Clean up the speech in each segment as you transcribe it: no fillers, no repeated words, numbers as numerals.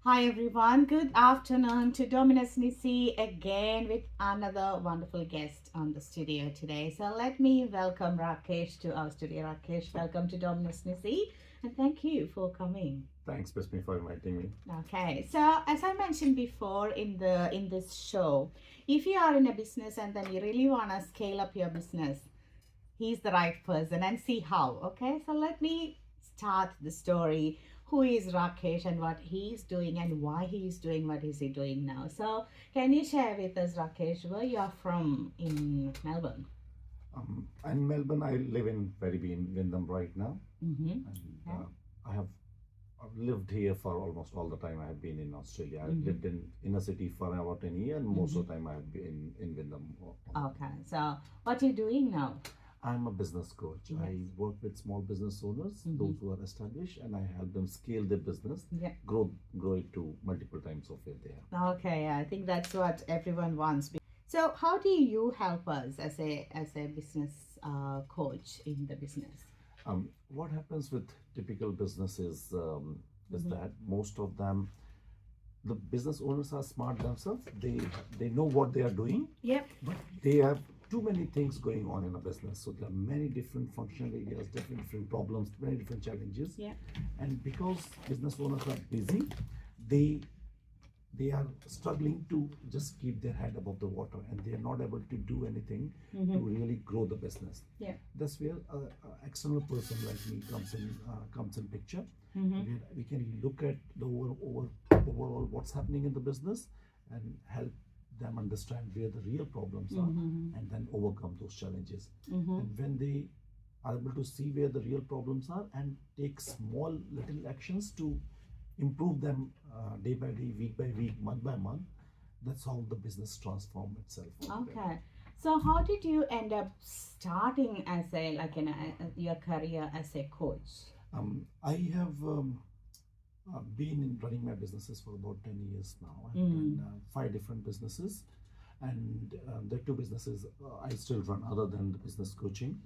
Hi everyone, good afternoon to Dominus Nisi again with another wonderful guest on the studio today. So let me welcome Rakesh to our studio. Rakesh, welcome to Dominus Nisi and thank you for coming. Thanks, Bismi, for inviting me. Okay, so as I mentioned before in this show, if you are in a business and then you really want to scale up your business, he's the right person and see how. Okay, so let me start the story. Who is Rakesh and what he's doing and why he's doing what is he doing now? So, can you share with us, Rakesh, where you are from in Melbourne? I'm Melbourne. I live in Ferriby in Wyndham right now, Mm-hmm. and Yeah. I have I've lived here for almost all the time I have been in Australia. I've Mm-hmm. lived in inner city for about 10 years, and most Mm-hmm. of the time I have been in Wyndham all the Okay, time. so what are you doing now? I'm a business coach. Yes. I work with small business owners, Mm-hmm. those who are established, and I help them scale their business, Yeah. grow it to multiple times of where they are. Okay, I think that's what everyone wants. So, how do you help us as a business coach in the business? What happens with typical businesses is Mm-hmm. that most of them, the business owners are smart themselves. They know what they are doing, Yep. but they have too many things going on in a business. So there are many different functional areas, different problems, many different challenges. Yeah. And because business owners are busy, they they are struggling to just keep their head above the water, and they are not able to do anything to really grow the business. Yeah. That's where an external person like me comes in picture. Mm-hmm. Where we can look at the overall what's happening in the business and help them understand where the real problems are, and then overcome those challenges. And when they are able to see where the real problems are and take small little actions to improve them day by day, week by week, month by month, that's how the business transform itself. Okay. So how did you end up starting as a like in your career as a coach? I have been in running my businesses for about 10 years now. I've done 5 different businesses, and the 2 businesses I still run other than the business coaching.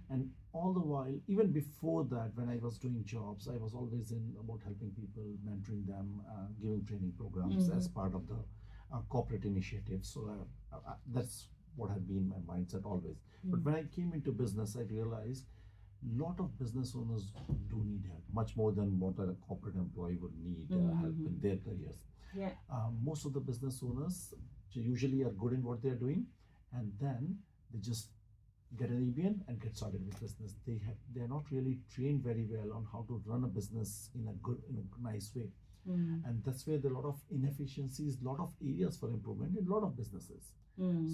And all the while, even before that, when I was doing jobs, I was always in about helping people, mentoring them, giving training programs as part of the corporate initiatives. So that's what had been my mindset always. But when I came into business, I realized lot of business owners do need help, much more than what a corporate employee would need help in their careers. Yeah. Most of the business owners usually are good in what they're doing, and then they just get an EBN and get started with business. They're not really trained very well on how to run a business in a nice way. And that's where there are a lot of inefficiencies, a lot of areas for improvement in a lot of businesses.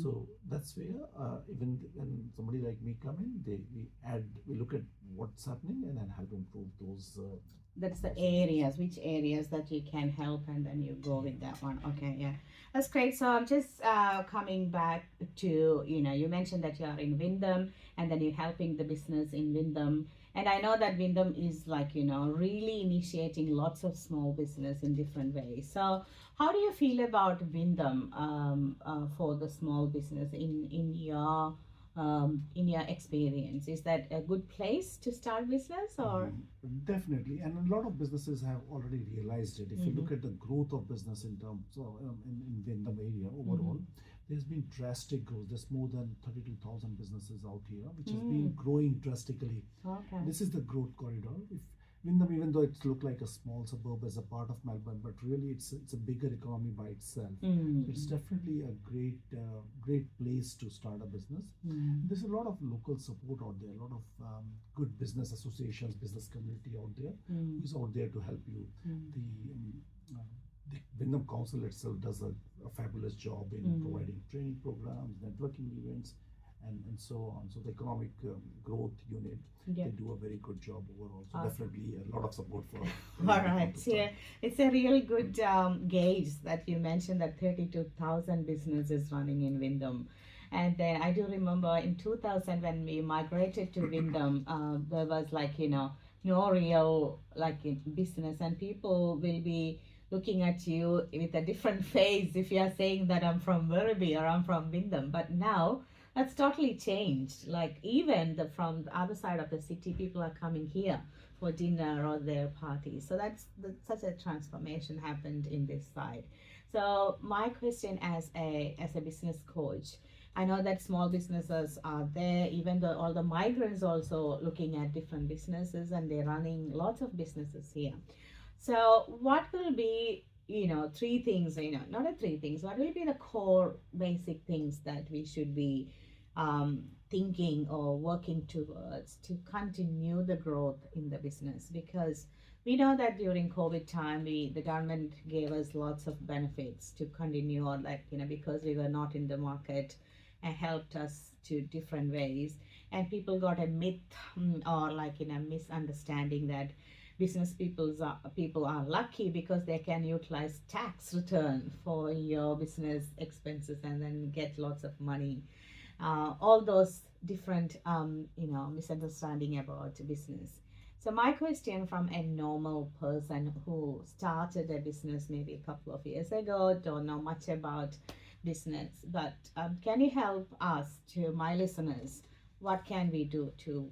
So that's where even when somebody like me come in, we look at what's happening and then help improve those. That's the areas, which areas that you can help, and then you go with that one. Okay, yeah, that's great. So I'm just coming back to, you mentioned that you are in Wyndham and then you're helping the business in Wyndham. And I know that Wyndham is like, really initiating lots of small business in different ways. So how do you feel about Wyndham for the small business in your experience? Is that a good place to start business or? Definitely, and a lot of businesses have already realized it. If you look at the growth of business in terms of in Wyndham area overall, there's been drastic growth. There's more than 32,000 businesses out here, which has been growing drastically. Okay. This is the growth corridor. If Wyndham, even though it's looked like a small suburb as a part of Melbourne, but really it's a bigger economy by itself. So it's definitely a great place to start a business. There's a lot of local support out there, a lot of good business associations, business community out there who's out there to help you. The Wyndham Council itself does a fabulous job in providing training programs, networking events, and so on. So the economic growth unit, they do a very good job overall. So definitely a lot of support for. All right. Yeah, it's a really good gauge that you mentioned that 32,000 businesses running in Wyndham. And then I do remember in 2000 when we migrated to Wyndham, there was like, no real like business, and people will be looking at you with a different face if you are saying that I'm from Werribee or I'm from Wyndham. But now that's totally changed. Like even from the other side of the city, people are coming here for dinner or their parties. So such a transformation happened in this side. So my question as a business coach, I know that small businesses are there, even though all the migrants also looking at different businesses and they're running lots of businesses here. So, what will be, three things, not a three things, what will be the core basic things that we should be thinking or working towards to continue the growth in the business? Because we know that during COVID time, the government gave us lots of benefits to continue, or like, because we were not in the market and helped us to different ways. And people got a myth or like, misunderstanding that people are lucky because they can utilize tax return for your business expenses and then get lots of money. All those different misunderstanding about business. So my question from a normal person who started a business maybe a couple of years ago, don't know much about business, but can you help us, to my listeners, what can we do to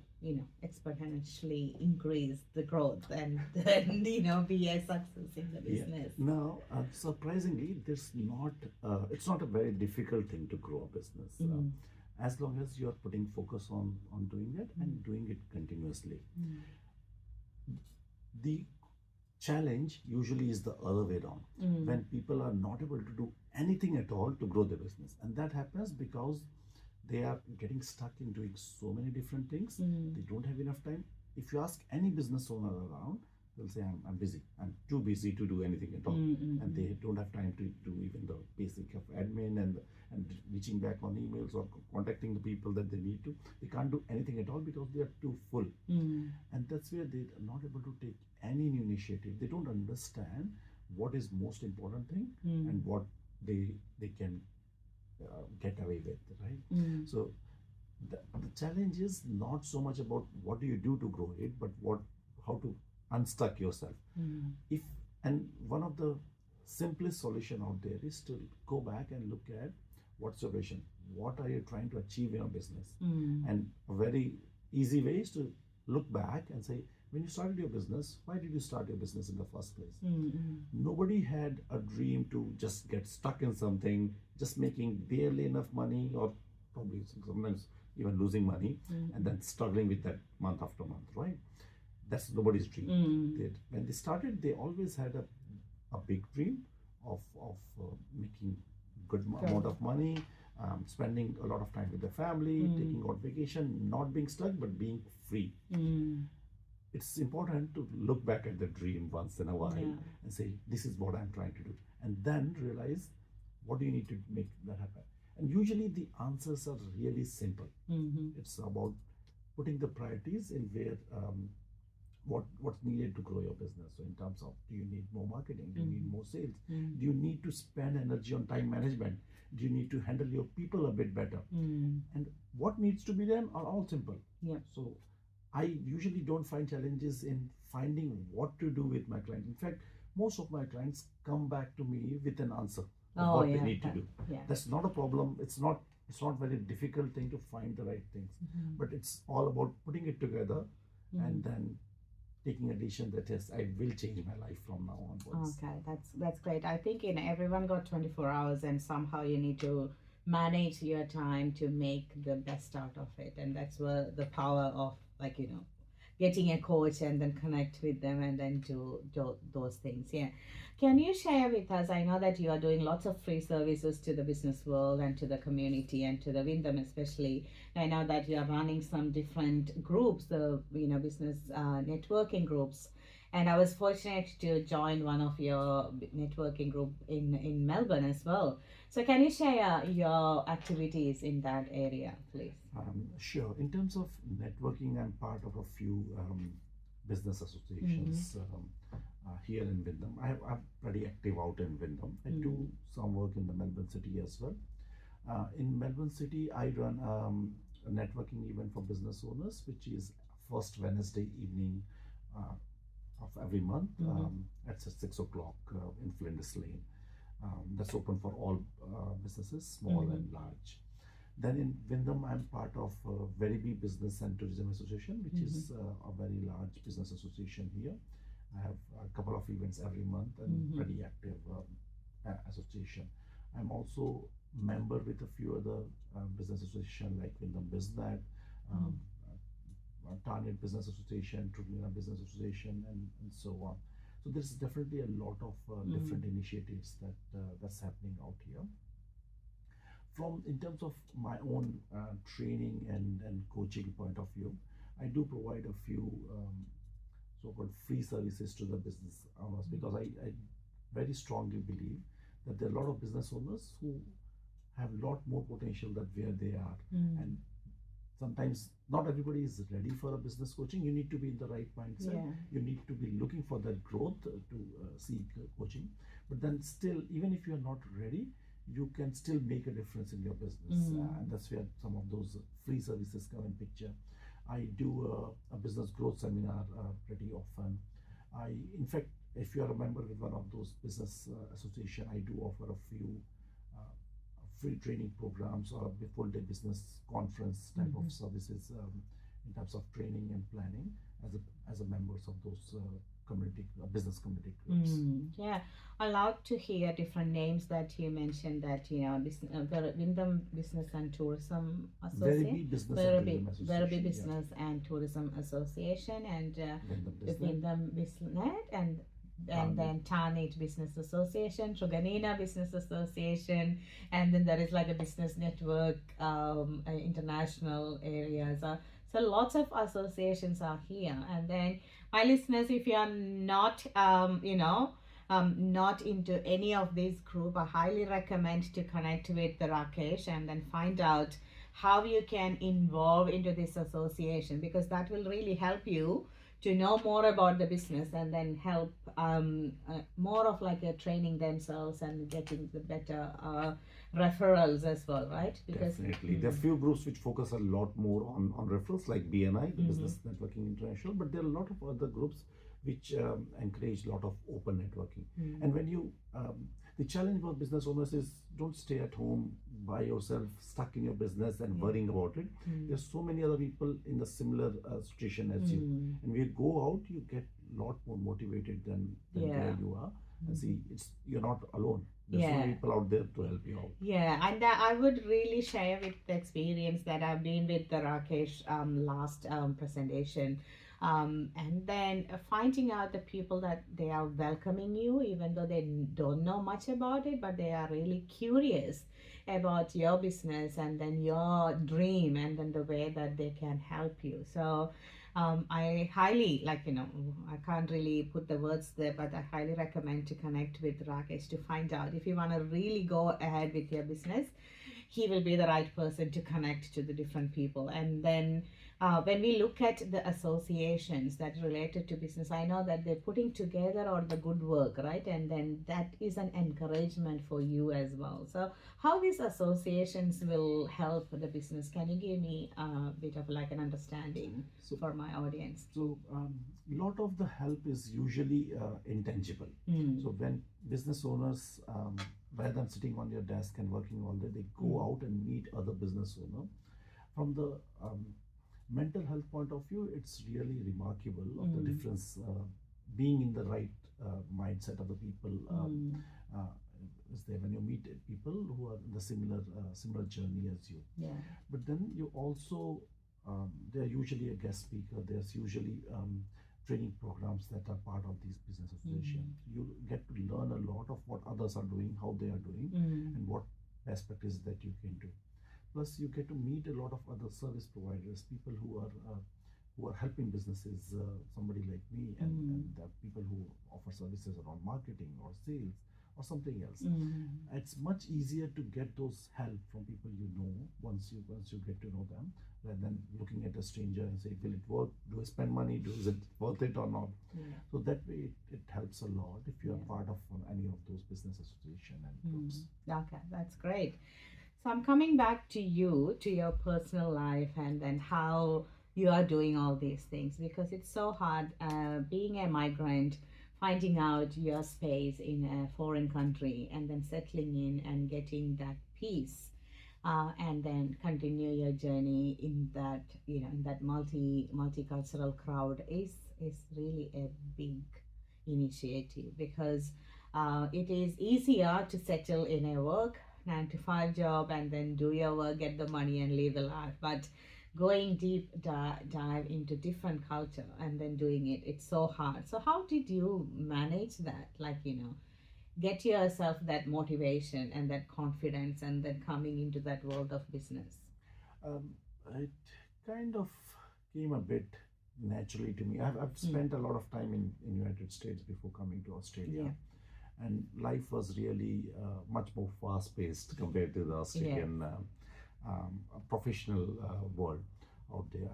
exponentially increase the growth and then be a success in the Yeah. business? Now, surprisingly, it's not a very difficult thing to grow a business. As long as you're putting focus on doing it and doing it continuously. The challenge usually is the other way around, when people are not able to do anything at all to grow their business. And that happens because they are getting stuck in doing so many different things. They don't have enough time. If you ask any business owner around, they'll say, I'm busy. I'm too busy to do anything at all. And they don't have time to do even the basic of admin and reaching back on emails or contacting the people that they need to. They can't do anything at all because they are too full. And that's where they are not able to take any new initiative. They don't understand what is most important thing and what they can get away with, right? So the challenge is not so much about what do you do to grow it, but how to unstuck yourself. If and one of the simplest solution out there is to go back and look at what's your vision, what are you trying to achieve in your business. And a very easy way is to look back and say, when you started your business, why did you start your business in the first place? Nobody had a dream to just get stuck in something, just making barely enough money, or probably sometimes even losing money, and then struggling with that month after month, right? That's nobody's dream. When they started, they always had a big dream of making good amount of money, spending a lot of time with their family, taking out vacation, not being stuck, but being free. It's important to look back at the dream once in a while and say, this is what I'm trying to do. And then realize, what do you need to make that happen? And usually the answers are really simple. It's about putting the priorities in where what's needed to grow your business. So in terms of, do you need more marketing? Do you need more sales? Do you need to spend energy on time management? Do you need to handle your people a bit better? And what needs to be done are all simple. So I usually don't find challenges in finding what to do with my client. In fact, most of my clients come back to me with an answer of what they need to do. That's not a problem. It's not very difficult thing to find the right things, but it's all about putting it together and then taking a decision that yes, I will change my life from now onwards. Okay, that's great. I think everyone got 24 hours, and somehow you need to manage your time to make the best out of it, and that's where the power of getting a coach and then connect with them and then do those things. Can you share with us, I know that you are doing lots of free services to the business world and to the community and to the Wyndham especially. I know that you are running some different groups, the business networking groups, and I was fortunate to join one of your networking group in Melbourne as well. So can you share your activities in that area, please? Sure. In terms of networking, I'm part of a few business associations here in Wyndham. I'm pretty active out in Wyndham. I do some work in the Melbourne city as well. In Melbourne city, I run a networking event for business owners, which is first Wednesday evening of every month at 6 o'clock in Flinders Lane. That's open for all businesses, small and large. Then in Wyndham, I'm part of Very Big Business and Tourism Association, which is a very large business association here. I have a couple of events every month and pretty active association. I'm also member with a few other business association like Wyndham BizNet, um, Target Business Association, Trudlina Business Association, and so on. So there's definitely a lot of different initiatives that's happening out here. From in terms of my own training and coaching point of view, I do provide a few so-called free services to the business owners because I very strongly believe that there are a lot of business owners who have a lot more potential than where they are, and sometimes not everybody is ready for a business coaching. You need to be in the right mindset. Yeah. You need to be looking for that growth to seek coaching. But then still, even if you are not ready, you can still make a difference in your business. And that's where some of those free services come in picture. I do a business growth seminar pretty often. In fact, if you are a member with one of those business association, I do offer a few free training programs or a full day business conference type of services in terms of training and planning as a members of those community business community groups. Yeah, I like to hear different names that you mentioned. That the Wyndham Business and Tourism Very Association, big business and tourism association. Very big Business and Tourism Association, and the Wyndham Business and then Tarnet Business Association, Truganina Business Association, and then there is like a business network, international areas. So lots of associations are here. And then my listeners, if you are not, not into any of these group, I highly recommend to connect with the Rakesh and then find out how you can involve into this association, because that will really help you to know more about the business and then help more of like a training themselves and getting the better referrals as well, right? Because definitely there are few groups which focus a lot more on referrals like BNI, the Business Networking International, but there are a lot of other groups which encourage a lot of open networking. And when you the challenge for business owners is don't stay at home by yourself, stuck in your business and worrying about it. There's so many other people in the similar situation as you, and when you go out, you get a lot more motivated than where you are. And see, you're not alone. There's so many people out there to help you out. Yeah, and I would really share with the experience that I've been with the Rakesh last presentation. And then finding out the people that they are welcoming you, even though they don't know much about it, but they are really curious about your business and then your dream and then the way that they can help you. So I highly, I can't really put the words there, but I highly recommend to connect with Rakesh to find out if you want to really go ahead with your business. He will be the right person to connect to the different people. And then when we look at the associations that related to business, I know that they're putting together all the good work, right? And then that is an encouragement for you as well. So how these associations will help the business? Can you give me a bit of like an understanding for my audience? So a lot of the help is usually intangible. So when business owners, rather than sitting on your desk and working all day, they go out and meet other business owners. From the mental health point of view, it's really remarkable of the difference being in the right mindset of the people is there when you meet people who are in the similar journey as you. Yeah. But then you also they're usually a guest speaker. There's usually training programs that are part of these business associations. You get to learn a lot of what others are doing, how they are doing, and what best practices that you can do. Plus, you get to meet a lot of other service providers, people who are helping businesses, somebody like me, and people who offer services around marketing or sales or something else. It's much easier to get those help from people you know once you get to know them, rather than looking at a stranger and say, will it work? Do I spend money? Is it worth it or not? So that way it helps a lot if you are part of any of those business association and groups. Okay, that's great. So I'm coming back to you, to your personal life, and then how you are doing all these things, because it's so hard being a migrant, finding out your space in a foreign country and then settling in and getting that peace and then continue your journey in that, in that multicultural crowd is really a big initiative, because it is easier to settle in a work 9 to 5 job and then do your work, get the money, and live the life. But going deep dive into different culture and then doing it, it's so hard. So how did you manage that, like, get yourself that motivation and that confidence and then coming into that world of business? Um, it kind of came a bit naturally to me. I've Mm. spent a lot of time in United States before coming to Australia, Yeah. and life was really much more fast paced compared to the Yeah. Australian professional world out there.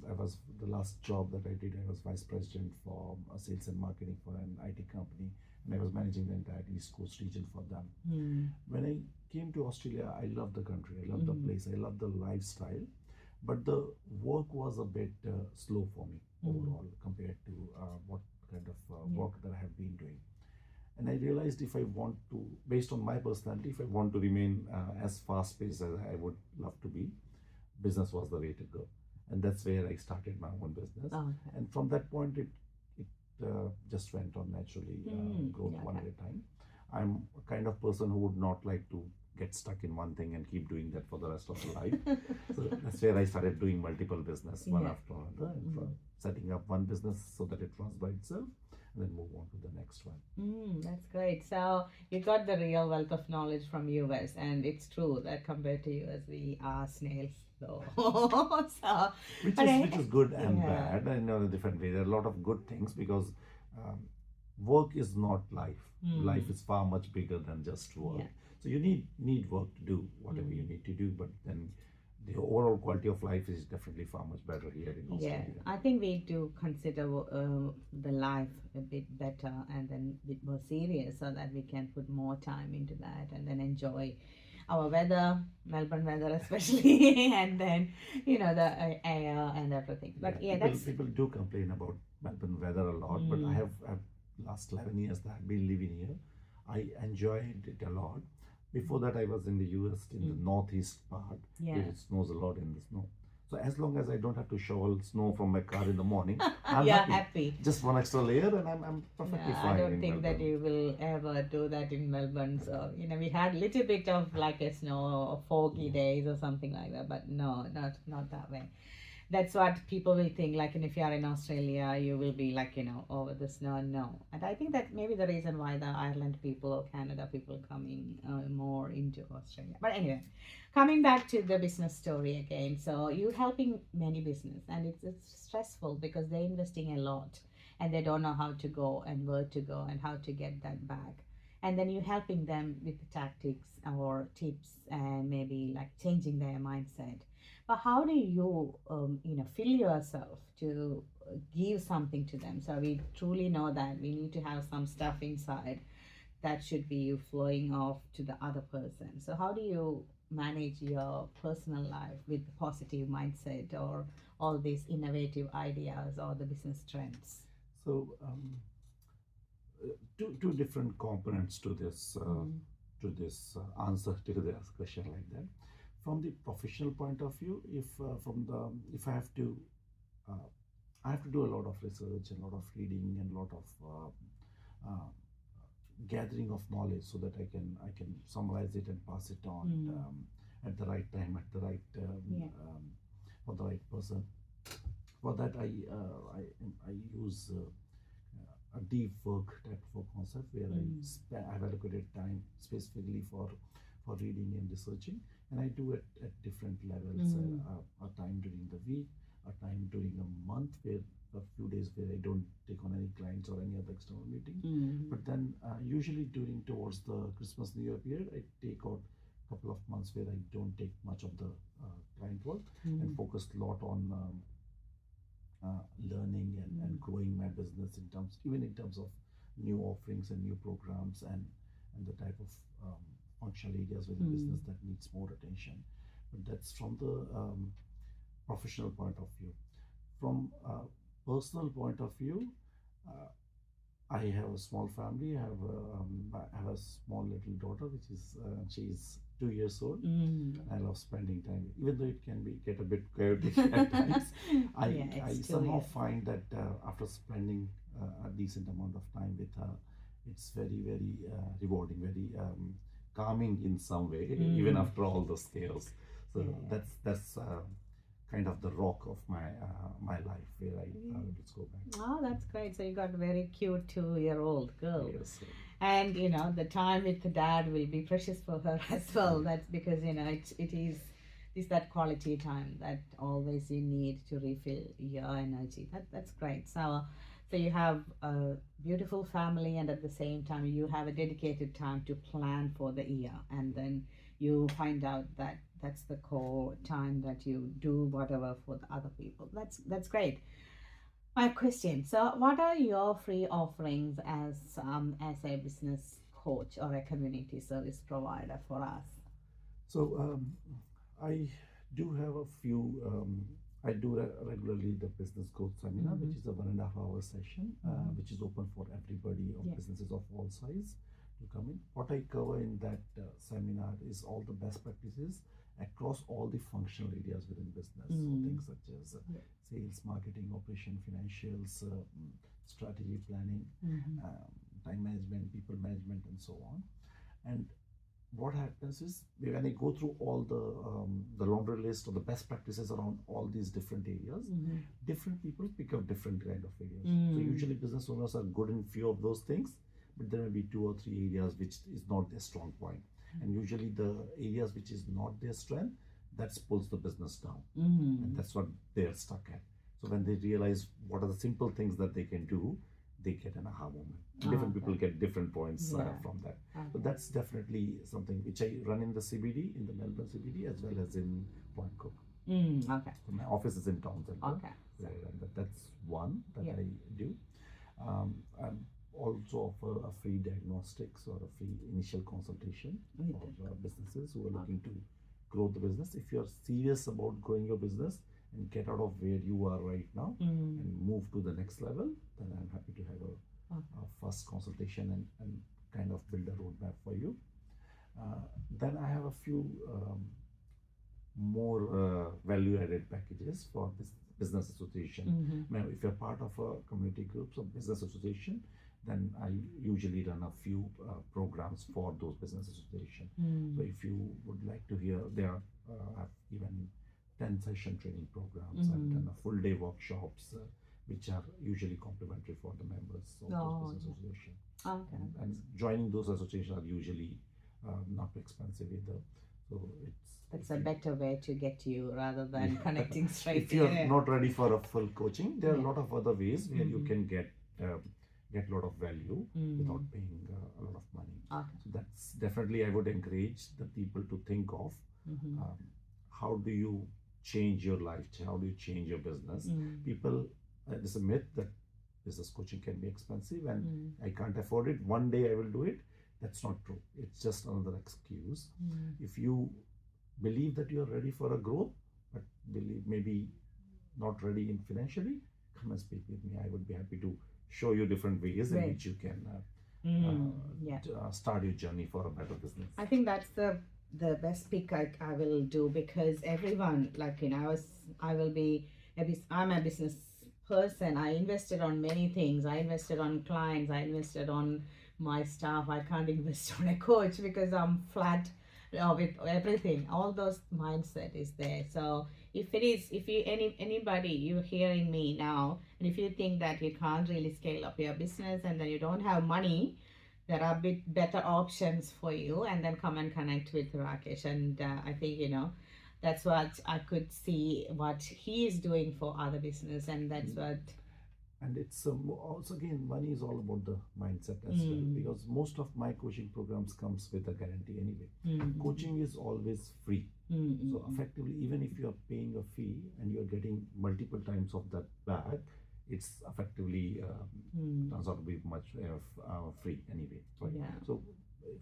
I was the last job that I did. I was vice president for sales and marketing for an IT company, and I was managing the entire East Coast region for them. Mm. When I came to Australia, I loved the country, I loved the Mm. place, I loved the lifestyle, but the work was a bit slow for me overall compared to what kind of Yeah. work that I have been doing. And I realized, if I want to, based on my personality, if I want to remain as fast paced as I would love to be, business was the way to go. And that's where I started my own business. Okay. And from that point, it just went on naturally, growth Yeah, one at okay. a time. I'm a kind of person who would not like to get stuck in one thing and keep doing that for the rest of the life. So that's where I started doing multiple business, one Yeah. after another, and Mm. setting up one business so that it runs by itself, and then move on to the next one. That's great. So you got the real wealth of knowledge from US, and it's true that compared to US, we are snails. So, so, but Which is good and yeah, bad in a different way. There are a lot of good things because um, work is not life. Life is far much bigger than just work. yeah. So you need work to do whatever you need to do, but then the overall quality of life is definitely far much better here in Yeah, Australia. I think we do consider the life a bit better and then a bit more serious, so that we can put more time into that and then enjoy our weather, Melbourne weather especially, and then the air and everything. Yeah, But yeah, that's people do complain about Melbourne weather a lot, but I've last 11 years that I've been living here, I enjoyed it a lot. Before that, I was in the US in the northeast part yeah. where it snows a lot in the snow. So as long as I don't have to shovel snow from my car in the morning, I'm You're happy. happy. Just one extra layer, and I'm perfectly Yeah, I fine don't in think that Melbourne. you will ever do that in Melbourne. So, we had a little bit of like a snow or foggy Yeah. days or something like that, but no, not that way. That's what people will think, like, and if you are in Australia, you will be like, over the snow. No. And I think that maybe the reason why the Ireland people or Canada people coming more into Australia. But anyway, coming back to the business story again. So you helping many business, and it's stressful because they're investing a lot and they don't know how to go and where to go and how to get that back. And then you helping them with the tactics or tips and maybe like changing their mindset. But how do you, fill yourself to give something to them? So we truly know that we need to have some stuff inside that should be flowing off to the other person. So how do you manage your personal life with positive mindset or all these innovative ideas or the business trends? So two different components to this answer to this question like that. From the professional point of view, if uh, I have to do a lot of research, a lot of reading, and a lot of uh, gathering of knowledge so that I can summarize it and pass it on at the right time, at the right Yeah. for the right person. For that, I use a deep work type of a concept where I've allocated time specifically for reading and researching, and I do it at different levels. A time during the week, a time during a month, where a few days where I don't take on any clients or any other external meeting. But then usually during towards the Christmas New Year period, I take out a couple of months where I don't take much of the client work and focus a lot on learning and growing my business in terms of new offerings and new programs and the type of functional areas within business that needs more attention. But that's from the professional point of view. From a personal point of view, uh, I have a small family. I have a small little daughter, which is she's 2 years old. Mm. I love spending time, even though it can get a bit chaotic at times. I, Yeah, I it's 2 somehow years. find that after spending a decent amount of time with her, it's very, very rewarding, very calming in some way, even Mm. after all those chaos. So Yeah. that's kind of the rock of my life where I just go back. Oh, that's great. So you got a very cute 2-year-old girl. Yes. And the time with the dad will be precious for her as well. That's because it is that quality time that always you need to refill your energy. That's great. So you have a beautiful family, and at the same time you have a dedicated time to plan for the year, and then you find out that that's the core time that you do whatever for the other people. That's great. My question. So, what are your free offerings as a business coach or a community service provider for us? So I do have a few. I do regularly the business growth seminar, which is a 1.5 hour session, which is open for everybody of Yeah. businesses of all size to come in. What I cover in that seminar is all the best practices across all the functional areas within business. So things such as Yeah. sales, marketing, operation, financials, strategy planning, time management, people management, and so on. And what happens is when I go through all the laundry list or the best practices around all these different areas, different people pick up different kind of areas. So usually business owners are good in few of those things, but there may be 2 or 3 areas which is not their strong point. And usually the areas which is not their strength, that pulls the business down, and that's what they're stuck at. So when they realize what are the simple things that they can do, they get an aha moment. And different people get different points from that. So that's definitely something which I run in the CBD, in the Melbourne CBD, as well as in Point Cook. Okay. So my office is in town center. Okay. That's one that Yeah. I do. I'm also offer a free diagnostics or a free initial consultation for businesses who are looking to grow the business. If you're serious about growing your business and get out of where you are right now and move to the next level, then I'm happy to have a first consultation and kind of build a roadmap for you. Then I have a few more value-added packages for this business association. Now, if you're part of a community groups or business association, then I usually run a few programs for those business association. So if you would like to hear, there are I've given 10 session training programs and done a full day workshops, which are usually complimentary for the members of those business association. Okay. And joining those associations are usually not expensive either. So That's a better way to get you rather than connecting straight. If you're not ready for a full coaching, there are a lot of other ways where you can get a lot of value without paying a lot of money. Okay. So that's definitely, I would encourage the people to think of how do you change your life, how do you change your business. People, there's a myth that business coaching can be expensive and I can't afford it, one day I will do it. That's not true. It's just another excuse. If you believe that you are ready for a growth, but believe maybe not ready in financially, come and speak with me. I would be happy to show you different ways in which you can start your journey for a better business. I think that's the best pick I will do, because everyone, I'm a business person. I invested on many things. I invested on clients. I invested on my staff. I can't invest on a coach because I'm flat with everything. All those mindset is there. So if anybody you're hearing me now, and if you think that you can't really scale up your business and then you don't have money, there are bit better options for you, and then come and connect with Rakesh. And I think that's what I could see what he is doing for other business, and that's what. And it's also, again, money is all about the mindset as well, because most of my coaching programs comes with a guarantee anyway. Coaching is always free. So effectively, even if you are paying a fee and you are getting multiple times of that back, it's effectively turns out to be much free anyway. Right? Yeah. So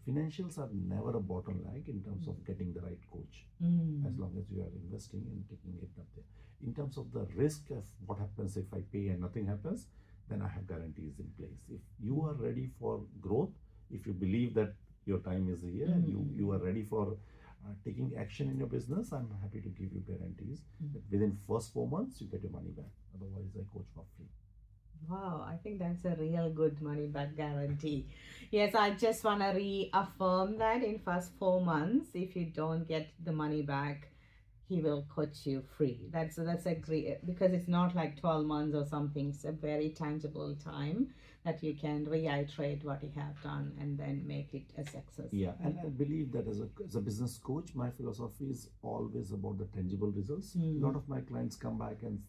financials are never a bottleneck in terms of getting the right coach, as long as you are investing and taking it up there. In terms of the risk of what happens if I pay and nothing happens, then I have guarantees in place. If you are ready for growth, if you believe that your time is here and you are ready for taking action in your business, I'm happy to give you guarantees Mm. that within first 4 months you get your money back. Otherwise, I coach for free. Wow, I think that's a real good money back guarantee. Yes, I just want to reaffirm that in first 4 months, if you don't get the money back, he will coach you free. That's a great, because it's not like 12 months or something. It's a very tangible time that you can reiterate what you have done and then make it a success. Yeah, and I believe that as a business coach, my philosophy is always about the tangible results. A lot of my clients come back and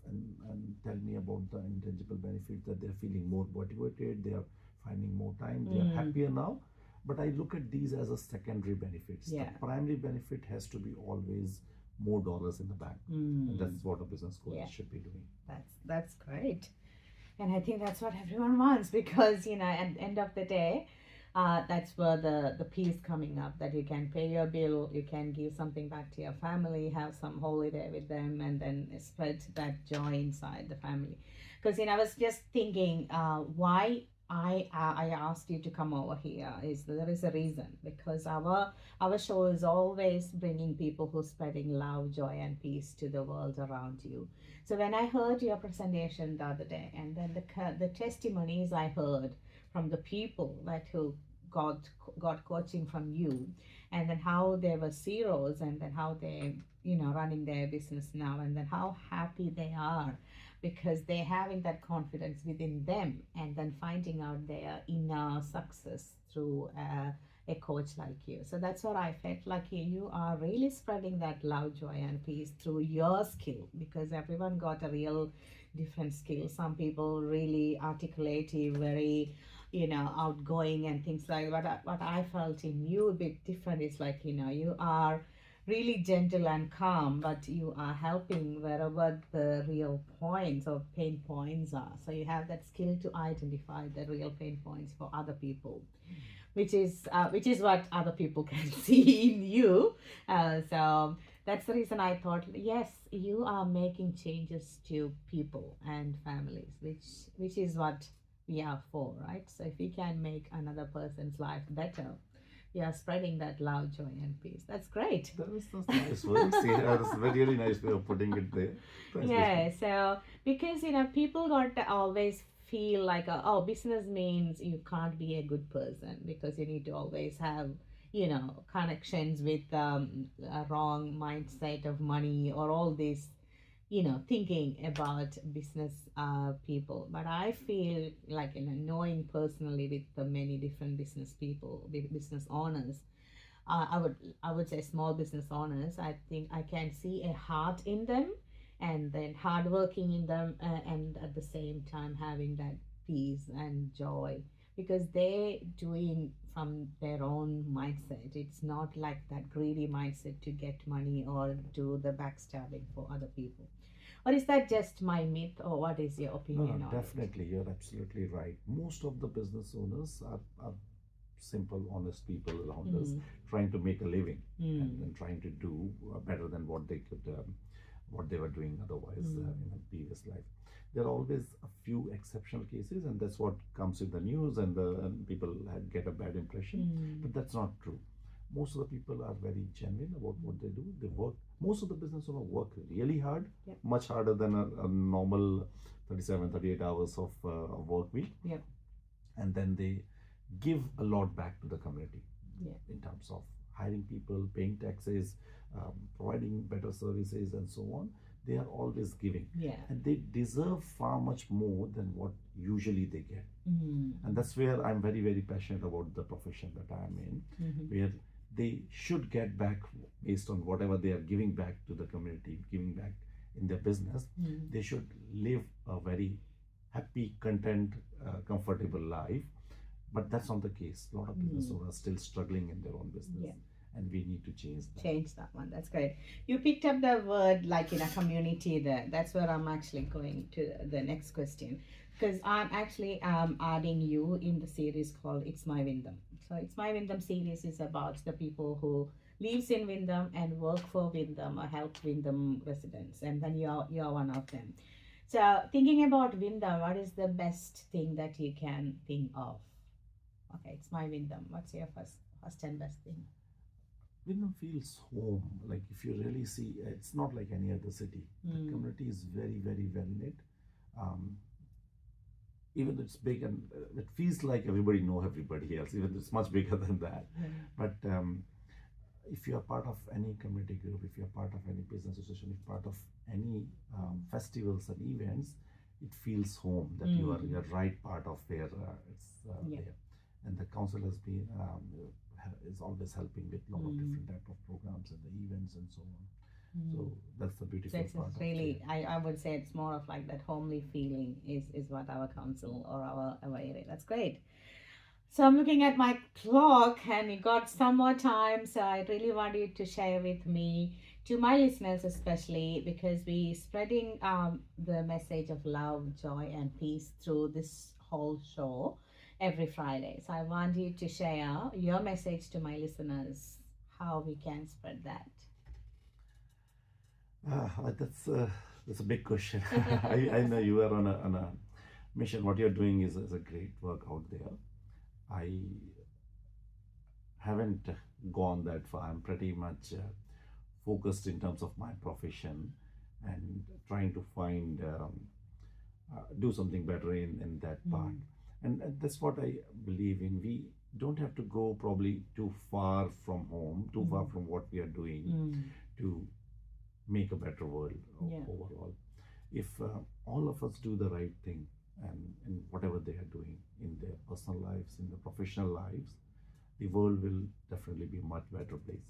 tell me about the intangible benefits, that they're feeling more motivated, they are finding more time, they are happier now. But I look at these as a secondary benefits. Yeah. The primary benefit has to be always more dollars in the bank. And that's what a business coach Yeah. should be doing. That's great. And I think that's what everyone wants, because at the end of the day, that's where the peace coming up, that you can pay your bill, you can give something back to your family, have some holiday with them, and then spread that joy inside the family. Because I was just thinking, why I asked you to come over here is there is a reason, because our show is always bringing people who spreading love, joy, and peace to the world around you. So when I heard your presentation the other day, and then the testimonies I heard from the people that who got coaching from you, and then how they were zeros, and then how they running their business now, and then how happy they are because they're having that confidence within them, and then finding out their inner success through a coach like you. So that's what I felt like you are really spreading that love, joy, and peace through your skill, because everyone got a real different skill. Some people really articulative, very outgoing and things like that. What I felt in you a bit different is like you are really gentle and calm, but you are helping wherever the real points or pain points are. So you have that skill to identify the real pain points for other people, which is what other people can see in you. So that's the reason I thought, yes, you are making changes to people and families, which is what we are for, right? So if we can make another person's life better, we are spreading that love, joy, and peace. That's great. That's nice words. Yeah, that's a very, really nice way of putting it there. Thanks, Yeah, so because people got to always feel like, oh, business means you can't be a good person because you need to always have connections with a wrong mindset of money or all this thinking about business people. But I feel like knowing personally with the many different business people, business owners, I would say small business owners, I think I can see a heart in them, and then hardworking in them, and at the same time having that peace and joy, because they doing from their own mindset. It's not like that greedy mindset to get money or do the backstabbing for other people. Or is that just my myth, or what is your No, opinion on it? definitely. You're absolutely right. Most of the business owners are simple, honest people around us, trying to make a living and trying to do better than what they could, what they were doing otherwise in a previous life. There are always a few exceptional cases, and that's what comes in the news, and people get a bad impression. But that's not true. Most of the people are very genuine about what they do. They work. Most of the business owners work really hard, Yep. much harder than a normal 37, 38 hours of work week. Yep. And then they give a lot back to the community, Yeah. in terms of hiring people, paying taxes, providing better services, and so on. They are always giving, Yeah. and they deserve far much more than what usually they get. And that's where I'm very, very passionate about the profession that I am in, where they should get back based on whatever they are giving back to the community, giving back in their business. They should live a very happy, content, comfortable life. But that's not the case. A lot of business owners are still struggling in their own business. Yeah. And we need to change that. Change that one. That's great. You picked up the word like in a community there. That's where I'm actually going to the next question, because I'm actually adding you in the series called It's My Wyndham. So It's My Wyndham series is about the people who lives in Wyndham and work for Wyndham or help Wyndham residents, and then you're one of them. So thinking about Wyndham, what is the best thing that you can think of? Okay, It's My Wyndham. What's your first and best thing? Wyndham feels home. Like if you really see, it's not like any other city. The community is very, very well knit. Um, Even though it's big and it feels like everybody know everybody else. Even though it's much bigger than that. But if you are part of any community group, if you're part of any business association, if you're part of any festivals and events, it feels home that you're right part of where it's there. And the council has been is always helping with a lot of different type of programs and the events and so on. So that's the beautiful So part it's of really, I would say it's more of like that homely feeling is what our council or our area. That's great. So I'm looking at my clock and we got some more time. So I really want you to share with me, to my listeners especially, because we spreading the message of love, joy, and peace through this whole show every Friday. So I want you to share your message to my listeners, how we can spread that. That's a big question. I know you are on a mission. What you're doing is a great work out there. I haven't gone that far. I'm pretty much focused in terms of my profession and trying to find do something better in that part. And that's what I believe in. We don't have to go probably too far from home, too far from what we are doing to make a better world overall. If all of us do the right thing and in whatever they are doing in their personal lives, in their professional lives, the world will definitely be a much better place.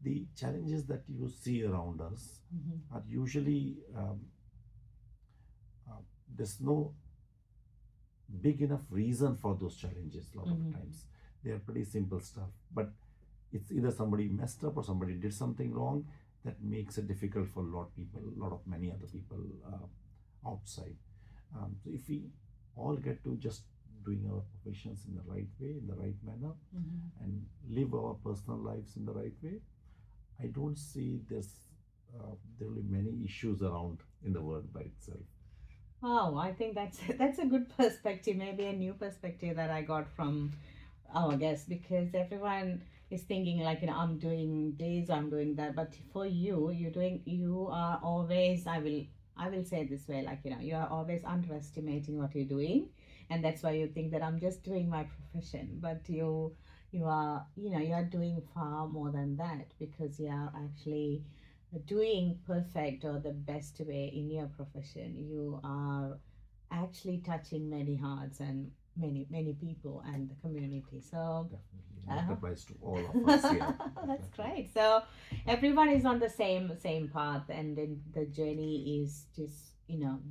The challenges that you see around us are usually there's no big enough reason for those challenges. A lot of times they are pretty simple stuff, but it's either somebody messed up or somebody did something wrong that makes it difficult for a lot of people, a lot of many other people outside. So if we all get to just doing our professions in the right way, in the right manner, and live our personal lives in the right way, I don't see there will be many issues around in the world by itself. Oh, I think that's a good perspective, maybe a new perspective that I got from our guests, because everyone is thinking like, I'm doing this, I'm doing that, but for you, you are always, I will say it this way, like, you are always underestimating what you're doing, and that's why you think that I'm just doing my profession, but you are, you are doing far more than that, because you are actually doing perfect or the best way in your profession. You are actually touching many hearts and many people and the community. So Definitely, that applies to all of us. Yeah, that's exactly. great. So everyone is on the same path, and then the journey is just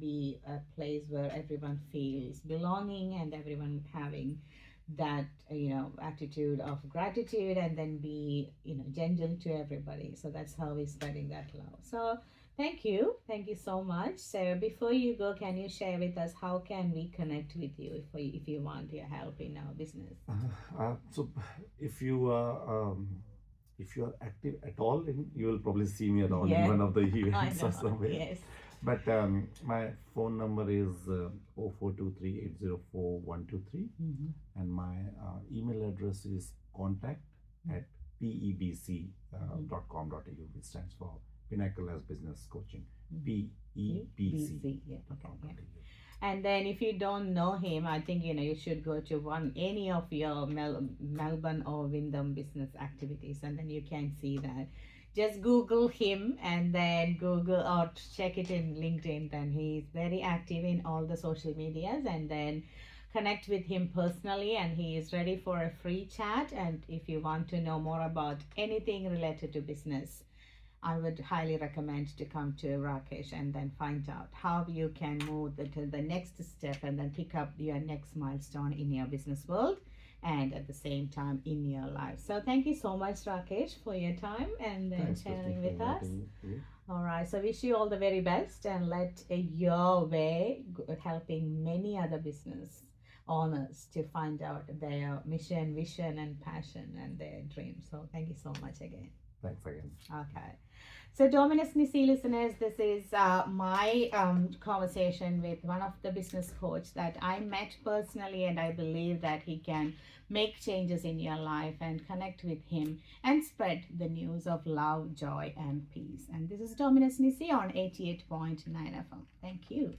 be a place where everyone feels belonging and everyone having that attitude of gratitude, and then be gentle to everybody. So that's how we're spreading that love. So thank you so much. So before you go, can you share with us how can we connect with you if you want your help in our business? So if you if you are active at all, you will probably see me around in Yeah, one of the I events or know. somewhere. Yes. But my phone number is 0423804123, and my email address is contact at pebc.com.au, which stands for Pinnacle as Business Coaching. PEBC. Yeah. Okay. Yeah. And then if you don't know him, I think you should go to any of your Melbourne or Wyndham business activities, and then you can see that. Just Google him and then Google or check it in LinkedIn. Then he's very active in all the social medias, and then connect with him personally, and he is ready for a free chat. And if you want to know more about anything related to business, I would highly recommend to come to Rakesh and then find out how you can move to the next step and then pick up your next milestone in your business world and at the same time in your life. So thank you so much, Rakesh, for your time and then Thanks, Christine, sharing for with us. inviting me. All right, so wish you all the very best, and let your way helping many other business owners to find out their mission, vision, and passion and their dreams. So thank you so much again. Thanks again. Okay. So, Dominus Nisi listeners, this is my conversation with one of the business coach that I met personally, and I believe that he can make changes in your life and connect with him and spread the news of love, joy, and peace. And this is Dominus Nisi on 88.9 FM. Thank you.